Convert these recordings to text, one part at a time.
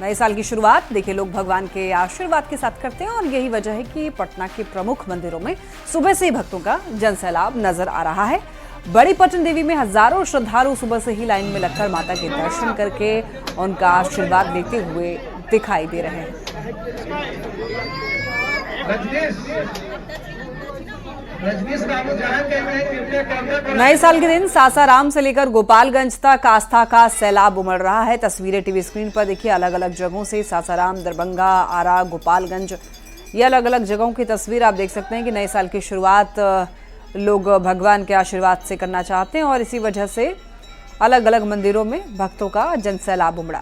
नए साल की शुरुआत देखिए लोग भगवान के आशीर्वाद के साथ करते हैं और यही वजह है कि पटना के प्रमुख मंदिरों में सुबह से ही भक्तों का जनसैलाब नजर आ रहा है। बड़ी पटन देवी में हजारों श्रद्धालु सुबह से ही लाइन में लगकर माता के दर्शन करके उनका आशीर्वाद लेते हुए दिखाई दे रहे हैं। नए साल के दिन सासाराम से लेकर गोपालगंज तक आस्था का सैलाब उमड़ रहा है। तस्वीरें टीवी स्क्रीन पर देखिए, अलग अलग जगहों से सासाराम, दरभंगा, आरा, गोपालगंज, ये अलग अलग जगहों की तस्वीर आप देख सकते हैं कि नए साल की शुरुआत लोग भगवान के आशीर्वाद से करना चाहते हैं और इसी वजह से अलग अलग मंदिरों में भक्तों का जनसैलाब उमड़ा।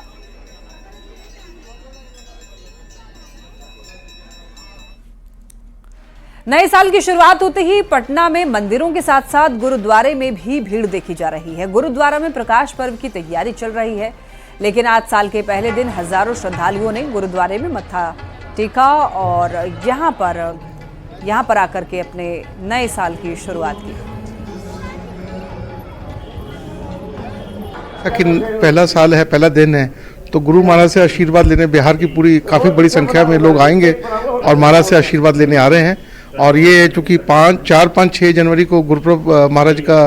नए साल की शुरुआत होते ही पटना में मंदिरों के साथ साथ गुरुद्वारे में भी भीड़ देखी जा रही है। गुरुद्वारा में प्रकाश पर्व की तैयारी चल रही है, लेकिन आज साल के पहले दिन हजारों श्रद्धालुओं ने गुरुद्वारे में मत्था टेका और यहां पर आकर के अपने नए साल की शुरुआत की। लेकिन पहला साल है, पहला दिन है, तो गुरु महाराज से आशीर्वाद लेने बिहार की पूरी काफ़ी बड़ी संख्या में लोग आएंगे और महाराज से आशीर्वाद लेने आ रहे हैं। और ये चूँकि 4, 5, 6 जनवरी को गुरुपुरब महाराज का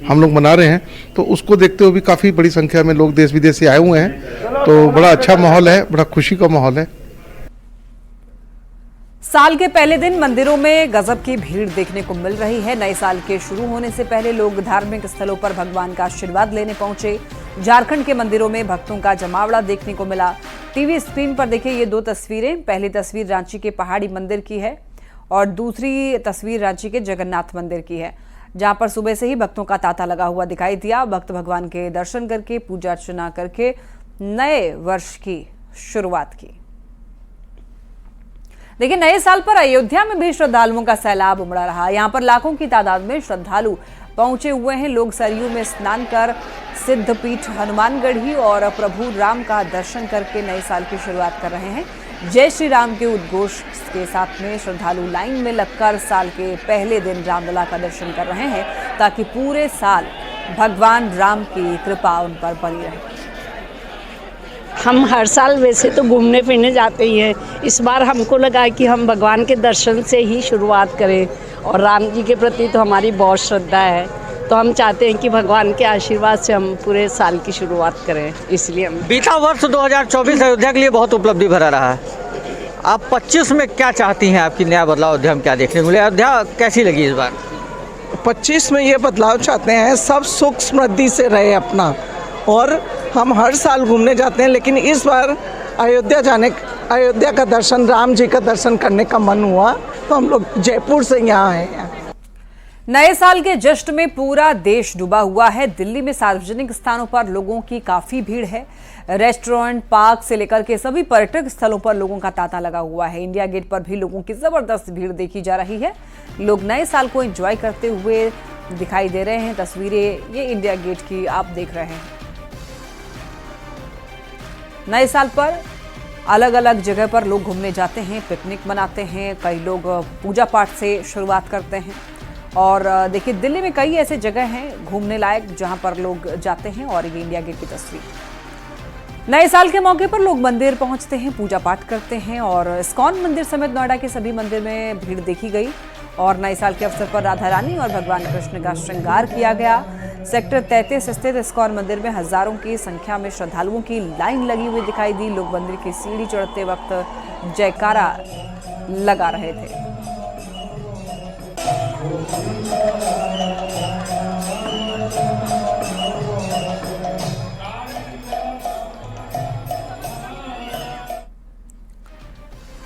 हम लोग मना रहे हैं, तो उसको देखते हुए भी काफ़ी बड़ी संख्या में लोग देश विदेश से आए हुए हैं। तो बड़ा अच्छा माहौल है, बड़ा खुशी का माहौल है। साल के पहले दिन मंदिरों में गजब की भीड़ देखने को मिल रही है। नए साल के शुरू होने से पहले लोग धार्मिक स्थलों पर भगवान का आशीर्वाद लेने पहुंचे। झारखंड के मंदिरों में भक्तों का जमावड़ा देखने को मिला। टीवी स्क्रीन पर देखिए ये दो तस्वीरें। पहली तस्वीर रांची के पहाड़ी मंदिर की है और दूसरी तस्वीर रांची के जगन्नाथ मंदिर की है, जहां पर सुबह से ही भक्तों का तांता लगा हुआ दिखाई दिया। भक्त भगवान के दर्शन करके, पूजा अर्चना करके नए वर्ष की शुरुआत की। देखिए, नए साल पर अयोध्या में भी श्रद्धालुओं का सैलाब उमड़ा रहा। यहां पर लाखों की तादाद में श्रद्धालु पहुंचे हुए हैं। लोग सरयू में स्नान कर सिद्धपीठ हनुमानगढ़ी और प्रभु राम का दर्शन करके नए साल की शुरुआत कर रहे हैं। जय श्री राम के उद्घोष के साथ में श्रद्धालु लाइन में लगकर साल के पहले दिन रामलला का दर्शन कर रहे हैं, ताकि पूरे साल भगवान राम की कृपा उन पर बनी रहे। हम हर साल वैसे तो घूमने फिरने जाते ही हैं, इस बार हमको लगा कि हम भगवान के दर्शन से ही शुरुआत करें और राम जी के प्रति तो हमारी बहुत श्रद्धा है, तो हम चाहते हैं कि भगवान के आशीर्वाद से हम पूरे साल की शुरुआत करें। इसलिए हम बीता वर्ष 2024 अयोध्या के लिए बहुत उपलब्धि भरा रहा है। आप 25 में क्या चाहती हैं, आपकी नया बदलाव अयोध्या में क्या देखने को मिले? अयोध्या कैसी लगी इस बार? 25 में ये बदलाव चाहते हैं, सब सुख समृद्धि से रहे अपना, और हम हर साल घूमने जाते हैं, लेकिन इस बार अयोध्या का दर्शन, राम जी का दर्शन करने का मन हुआ, तो हम लोग जयपुर से यहाँ आए हैं। नए साल के जश्न में पूरा देश डूबा हुआ है। दिल्ली में सार्वजनिक स्थानों पर लोगों की काफी भीड़ है। रेस्टोरेंट, पार्क से लेकर के सभी पर्यटक स्थलों पर लोगों का तांता लगा हुआ है। इंडिया गेट पर भी लोगों की जबरदस्त भीड़ देखी जा रही है। लोग नए साल को एंजॉय करते हुए दिखाई दे रहे हैं। तस्वीरें ये इंडिया गेट की आप देख रहे हैं। नए साल पर अलग अलग जगह पर लोग घूमने जाते हैं, पिकनिक मनाते हैं, कई लोग पूजा पाठ से शुरुआत करते हैं। और देखिए, दिल्ली में कई ऐसे जगह हैं घूमने लायक जहां पर लोग जाते हैं। और ये इंडिया गेट की तस्वीर। नए साल के मौके पर लोग मंदिर पहुंचते हैं, पूजा पाठ करते हैं और इस्कॉन मंदिर समेत नोएडा के सभी मंदिर में भीड़ देखी गई। और नए साल के अवसर पर राधा रानी और भगवान कृष्ण का श्रृंगार किया गया। सेक्टर 33 स्थित इस्कॉन मंदिर में हजारों की संख्या में श्रद्धालुओं की लाइन लगी हुई दिखाई दी। लोग मंदिर की सीढ़ी चढ़ते वक्त जयकारा लगा रहे थे।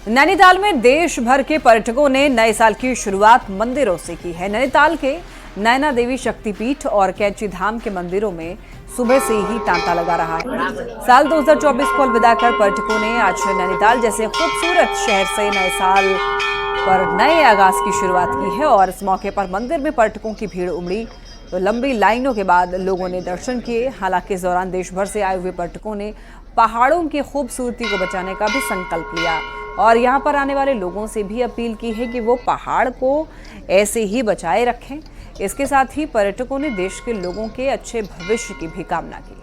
नैनीताल में देश भर के पर्यटकों ने नए साल की शुरुआत मंदिरों से की है। नैनीताल के नैना देवी शक्तिपीठ और कैंची धाम के मंदिरों में सुबह से ही तांता लगा रहा है। साल 2024 को अलविदा कर पर्यटकों ने आज नैनीताल जैसे खूबसूरत शहर से नए साल पर नए आगाज की शुरुआत की है। और इस मौके पर मंदिर में पर्यटकों की भीड़ उमड़ी, तो लंबी लाइनों के बाद लोगों ने दर्शन किए। हालांकि इस दौरान देश भर से आए हुए पर्यटकों ने पहाड़ों की खूबसूरती को बचाने का भी संकल्प लिया और यहाँ पर आने वाले लोगों से भी अपील की है कि वो पहाड़ को ऐसे ही बचाए रखें। इसके साथ ही पर्यटकों ने देश के लोगों के अच्छे भविष्य की भी कामना की।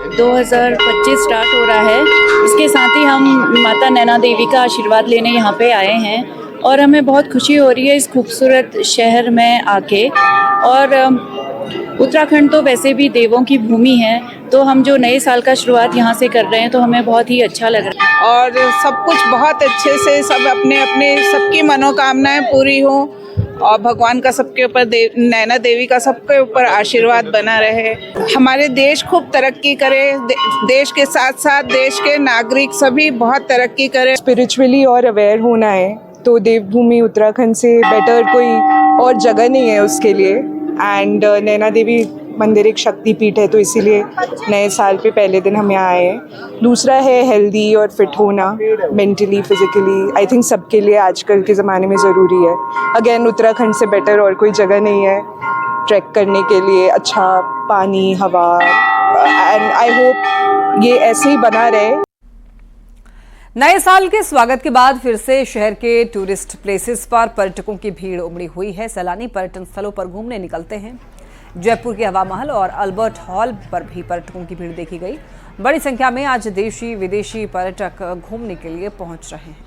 2025 स्टार्ट हो रहा है। इसके साथ ही हम माता नैना देवी का आशीर्वाद लेने यहाँ पे आए हैं और हमें बहुत खुशी हो रही है इस खूबसूरत शहर में आके। और उत्तराखंड तो वैसे भी देवों की भूमि है, तो हम जो नए साल का शुरुआत यहाँ से कर रहे हैं तो हमें बहुत ही अच्छा लग रहा है। और सब कुछ बहुत अच्छे से सब अपने अपने सबकी मनोकामनाएं पूरी हों और भगवान का सबके ऊपर नैना देवी का सबके ऊपर आशीर्वाद बना रहे। हमारे देश खूब तरक्की करे, देश के साथ साथ देश के नागरिक सभी बहुत तरक्की करें। स्पिरिचुअली और अवेयर होना है तो देवभूमि उत्तराखंड से बेटर कोई और जगह नहीं है उसके लिए। एंड नैना देवी मंदिर एक शक्तिपीठ है, तो इसीलिए नए साल पे पहले दिन हम यहाँ आए हैं। दूसरा है हेल्दी और फिट होना, मेंटली फिजिकली। आई थिंक सबके लिए आजकल के ज़माने में ज़रूरी है। अगेन उत्तराखंड से बेटर और कोई जगह नहीं है ट्रैक करने के लिए। अच्छा पानी, हवा, एंड आई होप ये ऐसे ही बना रहे। नए साल के स्वागत के बाद फिर से शहर के टूरिस्ट प्लेसेस पर पर्यटकों की भीड़ उमड़ी हुई है। सैलानी पर्यटन स्थलों पर घूमने निकलते हैं। जयपुर के हवा महल और अल्बर्ट हॉल पर भी पर्यटकों की भीड़ देखी गई। बड़ी संख्या में आज देशी विदेशी पर्यटक घूमने के लिए पहुंच रहे हैं।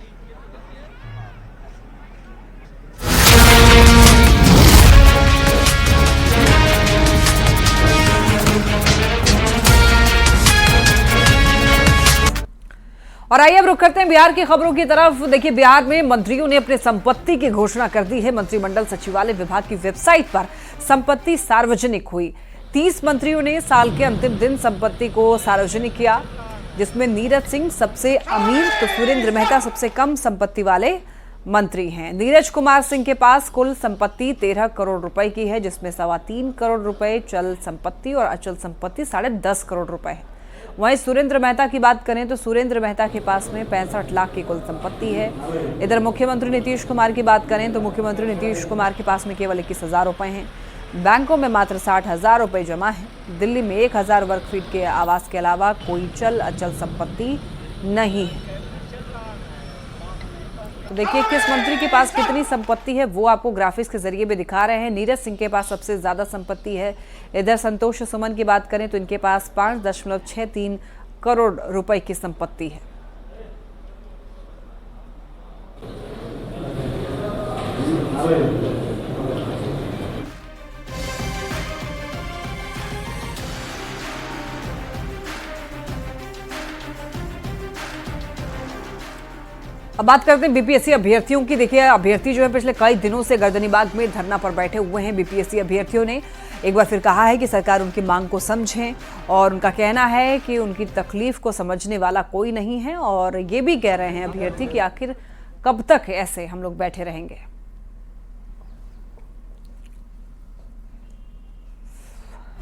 और आइए अब रुक करते हैं बिहार की खबरों की तरफ। देखिए, बिहार में मंत्रियों ने अपने संपत्ति की घोषणा कर दी है। मंत्रिमंडल सचिवालय विभाग की वेबसाइट पर संपत्ति सार्वजनिक हुई। 30 मंत्रियों ने साल के अंतिम दिन संपत्ति को सार्वजनिक किया, जिसमें नीरज सिंह सबसे अमीर तो सुरेंद्र मेहता सबसे कम संपत्ति वाले मंत्री हैं। नीरज कुमार सिंह के पास कुल संपत्ति 13 करोड़ रुपए की है, जिसमें 3.25 करोड़ रुपए चल संपत्ति और अचल संपत्ति 10.5 करोड़ रुपए है। वहीं सुरेंद्र मेहता की बात करें तो सुरेंद्र मेहता के पास में 65 लाख की कुल संपत्ति है। इधर मुख्यमंत्री नीतीश कुमार की बात करें तो मुख्यमंत्री नीतीश कुमार के पास में केवल 21,000 रुपए हैं। बैंकों में मात्र 60,000 रुपए जमा है। दिल्ली में 1,000 वर्ग फीट के आवास के अलावा कोई चल अचल संपत्ति नहीं है। तो देखिए, किस मंत्री के पास कितनी संपत्ति है वो आपको ग्राफिक्स के जरिए भी दिखा रहे हैं। नीरज सिंह के पास सबसे ज्यादा संपत्ति है। इधर संतोष सुमन की बात करें तो इनके पास 5.63 करोड़ रुपए की संपत्ति है। अब बात करते हैं बीपीएससी अभ्यर्थियों की। देखिए, अभ्यर्थी जो है पिछले कई दिनों से गर्दनीबाग में धरना पर बैठे हुए हैं। बीपीएससी अभ्यर्थियों ने एक बार फिर कहा है कि सरकार उनकी मांग को समझे और उनका कहना है कि उनकी तकलीफ को समझने वाला कोई नहीं है। और ये भी कह रहे हैं अभ्यर्थी कि आखिर कब तक ऐसे हम लोग बैठे रहेंगे।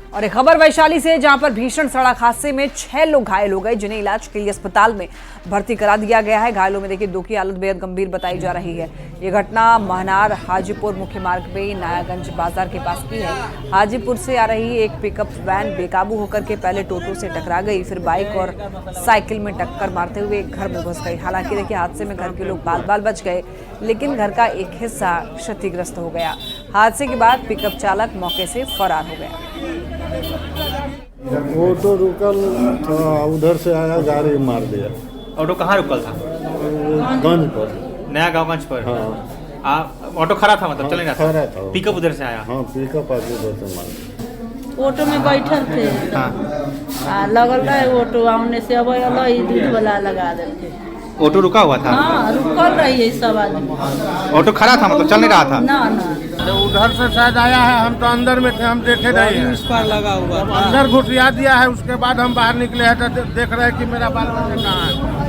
और एक खबर वैशाली से, जहां पर भीषण सड़क हादसे में 6 लोग घायल हो गए, जिन्हें इलाज के लिए अस्पताल में भर्ती करा दिया गया है। घायलों में देखिए 2 की हालत बेहद गंभीर बताई जा रही है। ये घटना महनार हाजीपुर मुख्य मार्ग पे नायागंज बाजार के पास की है। हाजीपुर से आ रही एक पिकअप वैन बेकाबू होकर के पहले टोटो से टकरा गई, फिर बाइक और साइकिल में टक्कर मारते हुए एक घर में घुस गई। हालांकि देखिए, हादसे में घर के लोग बाल बच गए, लेकिन घर का एक हिस्सा क्षतिग्रस्त हो गया। हादसे के बाद पिकअप चालक मौके से फरार हो गया। ऑटो रुकल था, उधर से आया, गाड़ी मार दिया। ऑटो कहाँ रुकल था? गंज पर, नया गाँवगंज पर। हाँ। ऑटो खड़ा था, मतलब चल नहीं रहा था। पिकअप उधर से आया। हाँ, पिकअप आके उधर से मार दिया। ऑटो में बैठल थे। हाँ। लगल रहे ऑटो, आमने से अब दूध वाला लगा देते। ऑटो रुका हुआ था? हाँ, रुकल रही है सब आदमी। ऑटो खड़ा था, मतलब चल नहीं रहा था? ना ना, उधर से शायद आया है, हम तो अंदर में थे, हम देखे नहीं है। उस पर लगा हुआ था। अंदर घुसिया दिया है, उसके बाद हम बाहर निकले हैं तो देख रहे हैं कि मेरा बाल बच्चा कहाँ है।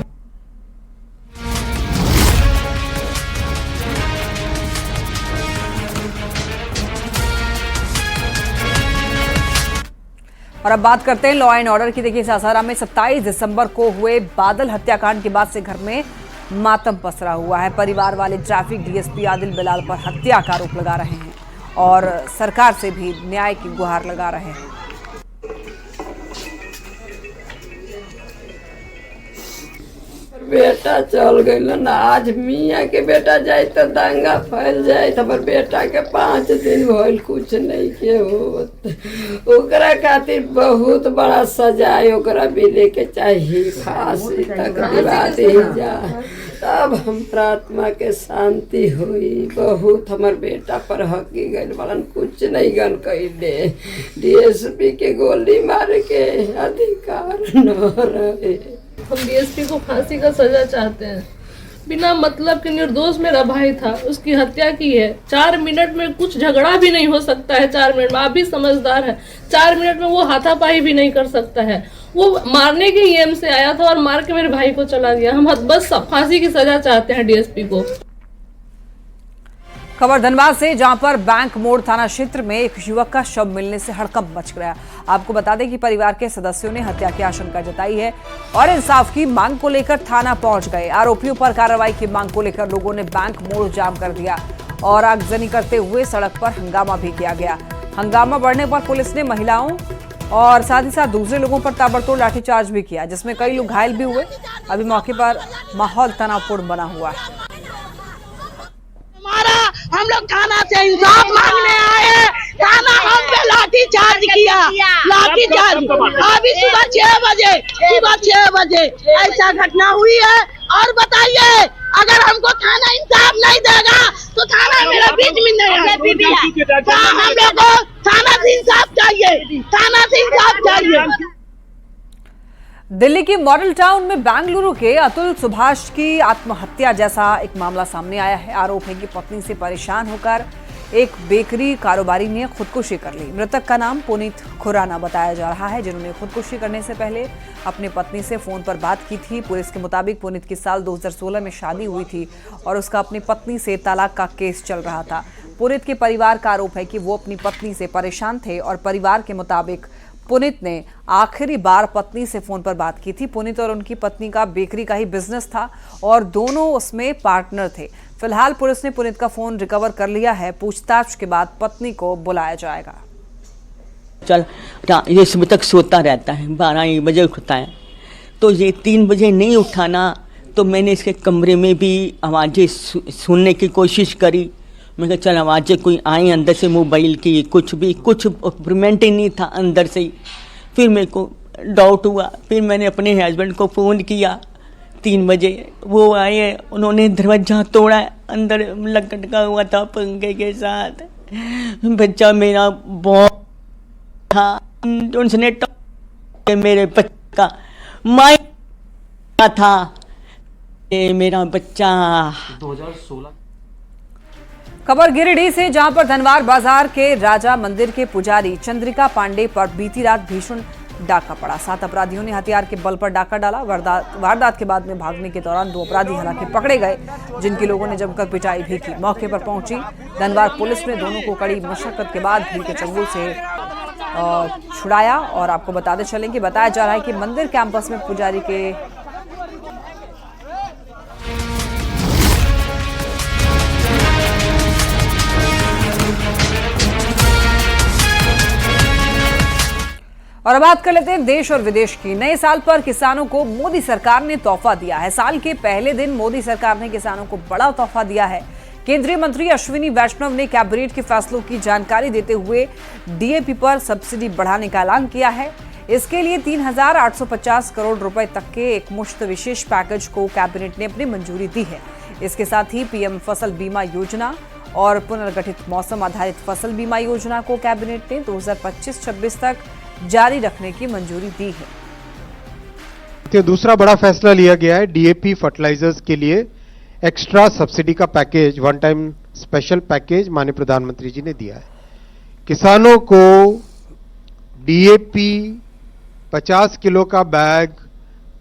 और अब बात करते हैं लॉ एंड ऑर्डर की। देखिए, सासाराम में 27 दिसंबर को हुए बादल हत्याकांड के बाद से घर में मातम पसरा हुआ है। परिवार वाले ट्रैफिक डीएसपी आदिल बिलाल पर हत्या का आरोप लगा रहे हैं और सरकार से भी न्याय की गुहार लगा रहे हैं। बेटा चल गई ना, आज मियाँ के बेटा जाए तो दंगा फैल जाए। हमारे बेटा के 5 दिन भइल कुछ नहीं के होत। ओकरा खातिर बहुत बड़ा सजाए ओकरा मिले के चाहिए, फांसी तक दिला दे जा, तब हमारा आत्मा के शांति हुई। बहुत हमार बेटा पर हकी गई वालन कुछ नहीं गन कैले, डीएसपी के गोली मारे के अधिकार न रहे। हम डीएसपी को फांसी का सजा चाहते हैं। बिना मतलब के निर्दोष मेरा भाई था, उसकी हत्या की है। 4 मिनट में कुछ झगड़ा भी नहीं हो सकता है। 4 मिनट में आप भी समझदार है, 4 मिनट में वो हाथापाई भी नहीं कर सकता है। वो मारने के एम से आया था और मार के मेरे भाई को चला गया। हम बस फांसी की सजा चाहते हैं डीएसपी को। खबर धनबाद से, जहां पर बैंक मोड़ थाना क्षेत्र में एक युवक का शव मिलने से हड़कंप मच गया। आपको बता दें कि परिवार के सदस्यों ने हत्या की आशंका जताई है और इंसाफ की मांग को लेकर थाना पहुंच गए। आरोपियों पर कार्रवाई की मांग को लेकर लोगों ने बैंक मोड़ जाम कर दिया और आगजनी करते हुए सड़क पर हंगामा भी किया गया। हंगामा बढ़ने पर पुलिस ने महिलाओं और साथ ही साथ दूसरे लोगों पर ताबड़तोड़ लाठीचार्ज भी किया, जिसमें कई लोग घायल भी हुए। अभी मौके पर माहौल तनावपूर्ण बना हुआ है। हम लोग थाना से इंसाफ मांगने आए, थाना हम पे लाठी चार्ज किया, लाठी चार्ज। अभी सुबह 6 बजे ऐसा घटना हुई है। और बताइए, अगर हमको थाना इंसाफ नहीं देगा तो थाना मेरा बीच में नहीं है। हम लोग को थाना से इंसाफ चाहिए, थाना से इंसाफ चाहिए। दिल्ली की मॉडल टाउन में बेंगलुरु के अतुल सुभाष की आत्महत्या जैसा एक मामला सामने आया है। आरोप है कि पत्नी से परेशान होकर एक बेकरी कारोबारी ने खुदकुशी कर ली। मृतक का नाम पुनीत खुराना बताया जा रहा है, जिन्होंने खुदकुशी करने से पहले अपनी पत्नी से फोन पर बात की थी। पुलिस के मुताबिक पुनीत की साल 2016 में शादी हुई थी और उसका अपनी पत्नी से तलाक का केस चल रहा था। पुनीत के परिवार का आरोप है कि वो अपनी पत्नी से परेशान थे और परिवार के मुताबिक पुनीत ने आखिरी बार पत्नी से फोन पर बात की थी। पुनीत और उनकी पत्नी का बेकरी का ही बिजनेस था और दोनों उसमें पार्टनर थे। फिलहाल पुलिस ने पुनीत का फोन रिकवर कर लिया है। पूछताछ के बाद पत्नी को बुलाया जाएगा। चल ये सुबह तक सोता रहता है, 12-1 बजे उठता है, तो ये 3 बजे नहीं उठाना, तो मैंने इसके कमरे में भी आवाज़ें सुनने की कोशिश करी। मैं कहा चल आवाज़ें कोई आई अंदर से, मोबाइल की कुछ इम्प्रूवमेंट ही नहीं था अंदर से ही। फिर मेरे को डाउट हुआ, फिर मैंने अपने हस्बैंड को फ़ोन किया 3 बजे। वो आए, उन्होंने दरवाज़ा तोड़ा, अंदर लटका हुआ था पंखे के साथ। बच्चा मेरा बहुत था, उसने मेरे बच्चे का माया था, मेरा बच्चा। 2016 खबर गिरिडीह से, जहां पर धनवार बाजार के राजा मंदिर के पुजारी चंद्रिका पांडे पर बीती रात भीषण डाका पड़ा। 7 अपराधियों ने हथियार के बल पर डाका डाला। वारदात के बाद में भागने के दौरान 2 अपराधी हालांकि पकड़े गए, जिनकी लोगों ने जमकर पिटाई भी की। मौके पर पहुंची धनवार पुलिस ने दोनों को कड़ी मशक्कत के बाद भीड़ के चंगुल से छुड़ाया। और आपको बताते चलें कि बताया जा रहा है कि मंदिर कैंपस में पुजारी के और अब बात कर लेते हैं देश और विदेश की। नए साल पर किसानों को मोदी सरकार ने तोहफा दिया है। साल के पहले दिन मोदी सरकार ने किसानों को बड़ा तोहफा दिया है। केंद्रीय मंत्री अश्विनी वैष्णव ने कैबिनेट के फैसलों की जानकारी देते हुए डीएपी पर सब्सिडी बढ़ाने का ऐलान किया है। इसके लिए 3,850 करोड़ रुपए तक के एक मुश्त विशेष पैकेज को कैबिनेट ने अपनी मंजूरी दी है। इसके साथ ही पीएम फसल बीमा योजना और पुनर्गठित मौसम आधारित फसल बीमा योजना को कैबिनेट ने 2025-26 तक जारी रखने की मंजूरी दी है। दूसरा बड़ा फैसला लिया गया है, डीएपी फर्टिलाइजर्स के लिए एक्स्ट्रा सब्सिडी का package, one time special package माननीय प्रधानमंत्री जी ने दिया है। किसानों को डीएपी 50 किलो का बैग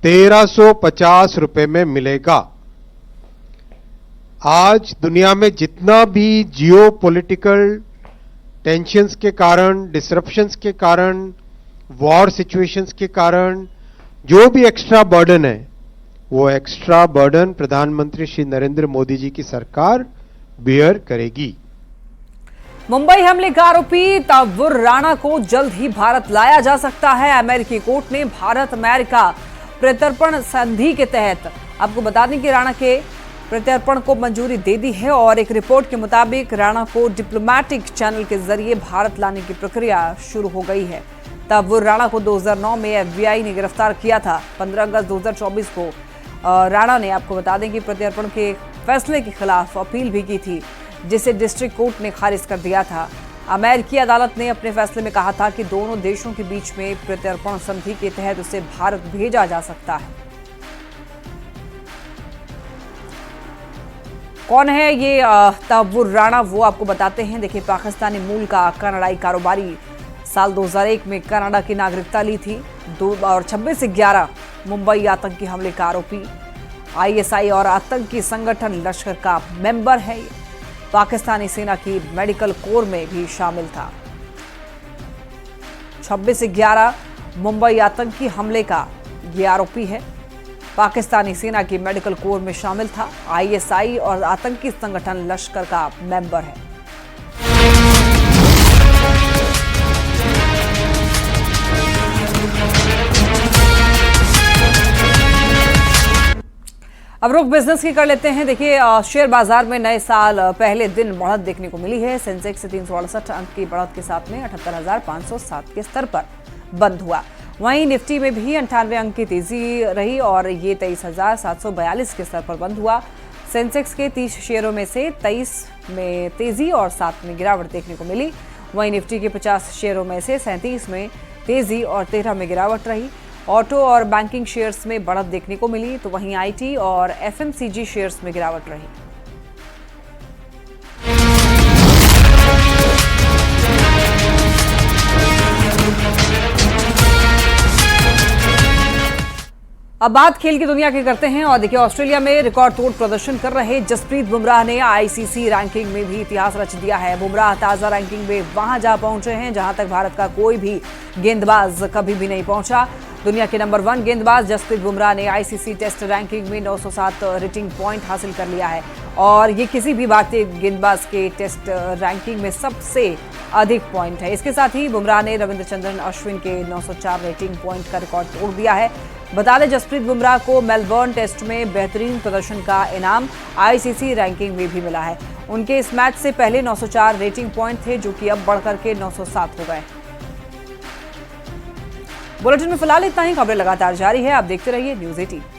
1350 रुपए में मिलेगा। आज दुनिया में जितना भी जियो पॉलिटिकल टेंशंस के कारण, डिसरप्शंस के कारण, वॉर सिचुएशंस के कारण जो भी एक्स्ट्रा बर्डन है, वो एक्स्ट्रा बर्डन प्रधानमंत्री श्री नरेंद्र मोदी जी की सरकार बेयर करेगी। मुंबई हमले का आरोपी तब्बुर राणा को जल्द ही भारत लाया जा सकता है। अमेरिकी कोर्ट ने भारत अमेरिका प्रत्यर्पण संधि के तहत आपको बता दें कि राणा के प्रत्यर्पण को मंजूरी दे दी है और एक रिपोर्ट के मुताबिक राणा को डिप्लोमेटिक चैनल के जरिए भारत लाने की प्रक्रिया शुरू हो गई है। तब राणा को 2009 में FBI ने गिरफ्तार किया था। 15 अगस्त 2024 को राणा ने, आपको बता दें कि प्रत्यर्पण के फैसले के खिलाफ अपील भी की थी, जिसे डिस्ट्रिक्ट कोर्ट ने खारिज कर दिया था। अमेरिकी अदालत ने अपने फैसले में कहा था कि दोनों देशों के बीच में प्रत्यर्पण संधि के तहत उसे भारत भेजा जा सकता है। कौन है ये तहव्वुर राणा, वो आपको बताते हैं। देखिए, पाकिस्तानी मूल का कनाडाई कारोबारी, साल 2001 में कनाडा की नागरिकता ली थी और 26/11 मुंबई आतंकी हमले का आरोपी, ISI और आतंकी संगठन लश्कर का मेंबर है। पाकिस्तानी सेना की मेडिकल कोर में भी शामिल था। 26/11 मुंबई आतंकी हमले का ये आरोपी है। पाकिस्तानी सेना की मेडिकल कोर में शामिल था। ISI और आतंकी संगठन लश्कर का मेंबर है। अब रुख बिजनेस की कर लेते हैं। देखिए, शेयर बाजार में नए साल पहले दिन बढ़त देखने को मिली है। सेंसेक्स 368 अंक की बढ़त के साथ में 78,507 के स्तर पर बंद हुआ। वहीं निफ्टी में भी 98 अंक की तेजी रही और ये 23,742 के स्तर पर बंद हुआ। सेंसेक्स के 30 शेयरों में से 23 में तेजी और 7 में गिरावट देखने को मिली। वहीं निफ्टी के 50 शेयरों में से 37 में तेजी और 13 में गिरावट रही। ऑटो और बैंकिंग शेयर्स में बढ़त देखने को मिली, तो वहीं IT और FMCG शेयर्स में गिरावट रही। अब बात खेल की दुनिया की करते हैं और देखिए, ऑस्ट्रेलिया में रिकॉर्ड तोड़ प्रदर्शन कर रहे जसप्रीत बुमराह ने ICC रैंकिंग में भी इतिहास रच दिया है। बुमराह ताजा रैंकिंग में वहां जा पहुंचे हैं जहां तक भारत का कोई भी गेंदबाज कभी भी नहीं पहुंचा। दुनिया के नंबर 1 गेंदबाज जसप्रीत बुमराह ने ICC टेस्ट रैंकिंग में 907 रेटिंग पॉइंट हासिल कर लिया है और ये किसी भी भारतीय गेंदबाज के टेस्ट रैंकिंग में सबसे अधिक पॉइंट है। इसके साथ ही बुमराह ने रविंद्रचंद्रन अश्विन के 904 रेटिंग पॉइंट का रिकॉर्ड तोड़ दिया है। बता दें, जसप्रीत बुमराह को मेलबर्न टेस्ट में बेहतरीन प्रदर्शन का इनाम ICC रैंकिंग में भी मिला है। उनके इस मैच से पहले 904 रेटिंग पॉइंट थे, जो कि अब बढ़कर के 907 हो गए। बुलेटिन में फिलहाल इतना ही। खबरें लगातार जारी है, आप देखते रहिए News 18।